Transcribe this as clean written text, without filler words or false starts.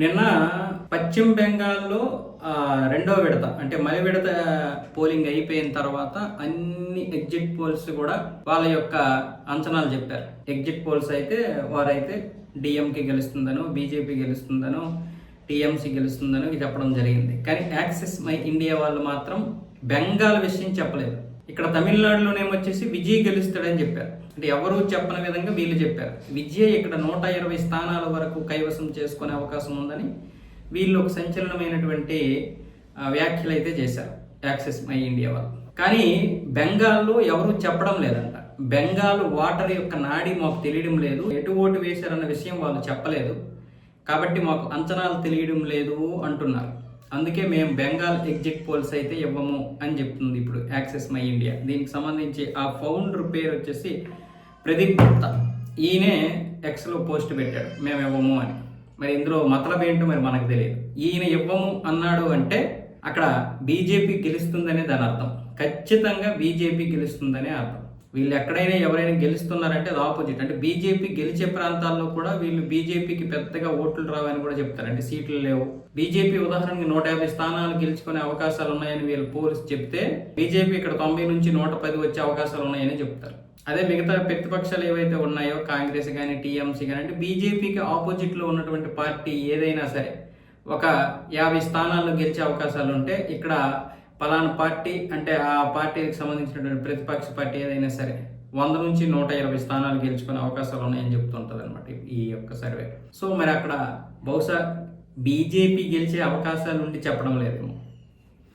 నిన్న పశ్చిమ బెంగాల్లో రెండో విడత అంటే మలి విడత పోలింగ్ అయిపోయిన తర్వాత అన్ని ఎగ్జిట్ పోల్స్ కూడా వాళ్ళ యొక్క అంచనాలు చెప్పారు. ఎగ్జిట్ పోల్స్ అయితే వారైతే డిఎంకే గెలుస్తుందనో, బీజేపీ గెలుస్తుందనో, టీఎంసీ గెలుస్తుందనో చెప్పడం జరిగింది. కానీ యాక్సిస్ మై ఇండియా వాళ్ళు మాత్రం బెంగాల్ విషయం చెప్పలేదు. ఇక్కడ తమిళనాడులోనేమొచ్చేసి విజయ్ గెలుస్తాడని చెప్పారు. అంటే ఎవరూ చెప్పని విధంగా వీళ్ళు చెప్పారు. విజయ్ ఇక్కడ 120 స్థానాల వరకు కైవసం చేసుకునే అవకాశం ఉందని వీళ్ళు ఒక సంచలనమైనటువంటి వ్యాఖ్యలు అయితే చేశారు యాక్సిస్ మై ఇండియా వాళ్ళు. కానీ బెంగాల్లో ఎవరు చెప్పడం లేదంట. బెంగాల్ ఓటర్ యొక్క నాడి మాకు తెలియడం లేదు, ఎటు ఓటు వేశారన్న విషయం వాళ్ళు చెప్పలేదు, కాబట్టి మాకు అంచనాలు తెలియడం లేదు అంటున్నారు. అందుకే మేము బెంగాల్ ఎగ్జిట్ పోల్స్ అయితే ఇవ్వము అని చెప్తుంది ఇప్పుడు యాక్సిస్ మై ఇండియా. దీనికి సంబంధించి ఆ ఫౌండర్ పేరు వచ్చేసి ప్రదీప్ గుప్తా. ఈయనే ఎక్స్లో పోస్ట్ పెట్టాడు మేము ఇవ్వము అని. మరి ఇందులో మతలబ్ ఏంటో మరి మనకు తెలియదు. ఈయన ఇవ్వము అన్నాడు అంటే అక్కడ బీజేపీ గెలుస్తుందనే దాని అర్థం. ఖచ్చితంగా బీజేపీ గెలుస్తుందనే అర్థం. వీళ్ళు ఎక్కడైనా ఎవరైనా గెలుస్తున్నారంటే అది ఆపోజిట్. అంటే బీజేపీ గెలిచే ప్రాంతాల్లో కూడా వీళ్ళు బీజేపీకి పెద్దగా ఓట్లు రావని కూడా చెప్తారు. అంటే సీట్లు లేవు. బీజేపీ ఉదాహరణకి 150 స్థానాలు గెలుచుకునే అవకాశాలు ఉన్నాయని వీళ్ళు పోల్స్ చెప్తే బీజేపీ ఇక్కడ 90 నుంచి 110 వచ్చే అవకాశాలు ఉన్నాయని చెప్తారు. అదే మిగతా ప్రతిపక్షాలు ఏవైతే ఉన్నాయో కాంగ్రెస్ కానీ టీఎంసీ కానీ అంటే బీజేపీకి ఆపోజిట్లో ఉన్నటువంటి పార్టీ ఏదైనా సరే ఒక 50 స్థానాల్లో గెలిచే అవకాశాలు ఉంటే ఇక్కడ పలానా పార్టీ అంటే ఆ పార్టీకి సంబంధించినటువంటి ప్రతిపక్ష పార్టీ ఏదైనా సరే 100 నుంచి 120 స్థానాలు గెలుచుకునే అవకాశాలు ఉన్నాయని చెప్తుంటుంది అనమాట ఈ యొక్క సర్వే. సో మరి అక్కడ బహుశా బీజేపీ గెలిచే అవకాశాలు ఉండి చెప్పడం లేదేమో.